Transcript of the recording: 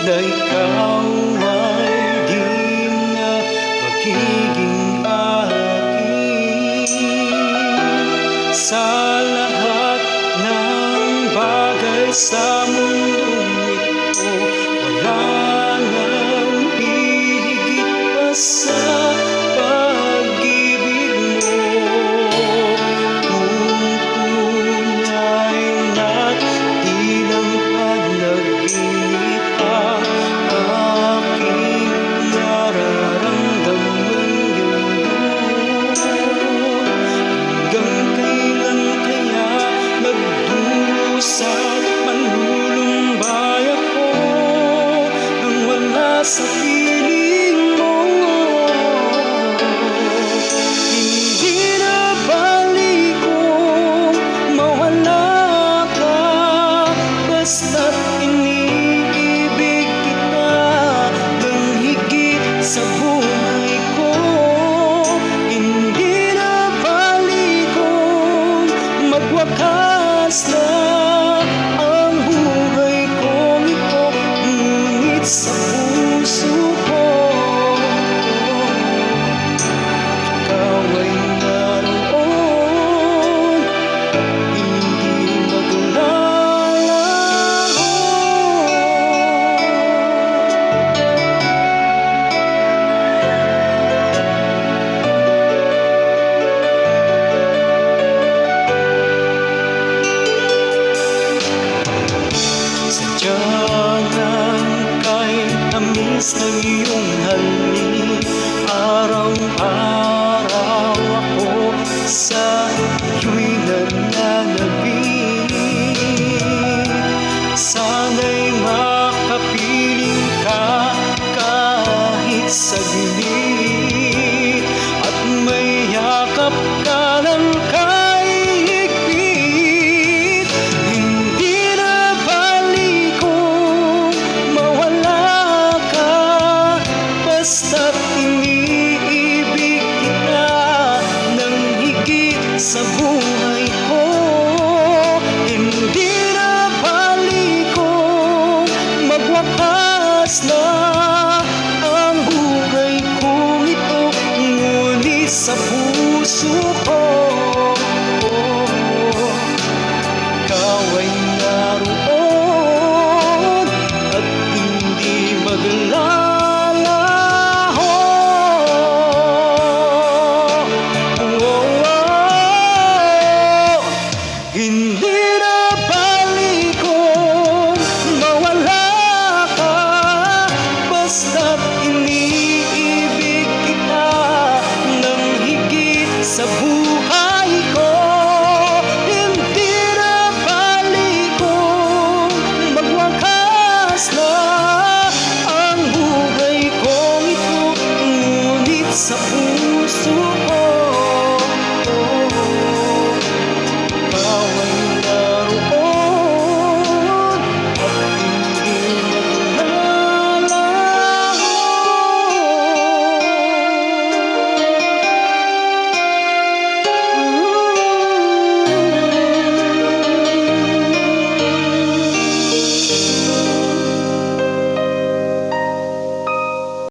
na ikaw ay di na magiging akin. Sa lahat ng bagay sa mundong ito, wala nang hihigit pa sa pag-ibig mo. Kung tunay na't ilang panaginip ang aking nararamdaman ngayon, hanggang kailan kaya nagdurusa't manlulumbay ako nang wala sa piling mo? Hindi na balik kung mawala ka, basta't iniibig kita ng higit sa buhay ko. Hindi na balik kung magwakas na ang buhay kong ito, ngunit sa puso ko ikaw ay naroon, hindi maglalaho. Sadya ng kahit tamis ng iyong halik, araw-araw ako sa iyo'y nananabik. Sana'y makapiling ka kahit saglit, at may yakap ka ng kahigpit. Hindi na balik kung mawala ka, basta't iniibig kita ng higit sa buhay ko. Hindi na balik kung magwakas na ang buhay kong ito, ngunit sa puso ko ikaw ay naroon at hindi maglalaho. Hindi na balik kung mawala ka, basta't iniibig kita ng higit sa buhay